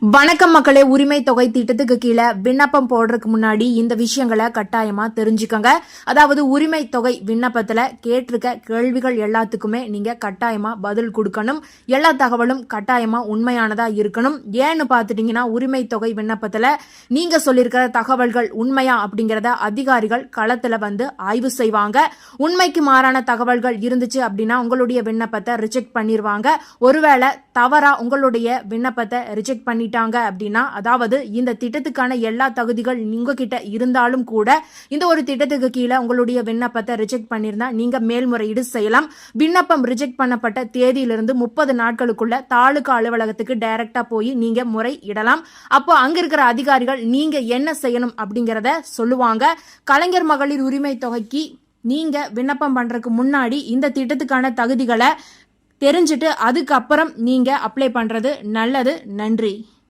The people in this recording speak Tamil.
வணக்கம் மக்களே. உரிமை தொகை திட்டத்துக்கு கீழே விண்ணப்பம் போடுறதுக்கு முன்னாடி இந்த விஷயங்களை கட்டாயமா தெரிஞ்சுக்கோங்க. அதாவது உரிமை தொகை விண்ணப்பத்துல கேட்டிருக்க கேள்விகள் எல்லாத்துக்குமே நீங்க கட்டாயமா பதில் கொடுக்கணும். எல்லா தகவலும் கட்டாயமா உண்மையானதா இருக்கணும். ஏன்னு பாத்துட்டீங்கன்னா உரிமை தொகை விண்ணப்பத்துல நீங்க சொல்லியிருக்கிற தகவல்கள் உண்மையா அப்படிங்கறத அதிகாரிகள் களத்துல வந்து ஆய்வு செய்வாங்க. உண்மைக்கு மாறான தகவல்கள் இருந்துச்சு அப்படின்னா உங்களுடைய விண்ணப்பத்தை ரிஜெக்ட் பண்ணிடுவாங்க. ஒருவேளை தவறா உங்களுடைய விண்ணப்பத்தை ரிஜெக்ட் பண்ணி அப்படின்னா, அதாவது இந்த திட்டத்துக்கான எல்லா தகுதிகள் உங்ககிட்ட இருந்தாலும் கூட இந்த ஒரு திட்டத்துக்கு கீழே உங்களுடைய விண்ணப்பத்தை ரிஜெக்ட் பண்ணிருந்தா நீங்க மேல்முறையீடு செய்யலாம். விண்ணப்பம் ரிஜெக்ட் பண்ணப்பட்ட தேதியிலிருந்து 30 நாட்களுக்குள்ள தாலுகா அலுவலகத்துக்கு டைரக்டா போய் நீங்க முறையிடலாம். அப்போ அங்க இருக்கிற அதிகாரிகள் நீங்க என்ன செய்யணும் அப்படிங்கறத சொல்லுவாங்க. கலைஞர் மகளிர் உரிமை தொகைக்கு நீங்க விண்ணப்பம் பண்றதுக்கு முன்னாடி இந்த திட்டத்துக்கான தகுதிகளை தெரிஞ்சுட்டு அதுக்கப்புறம் நீங்க அப்ளை பண்றது நல்லது. நன்றி.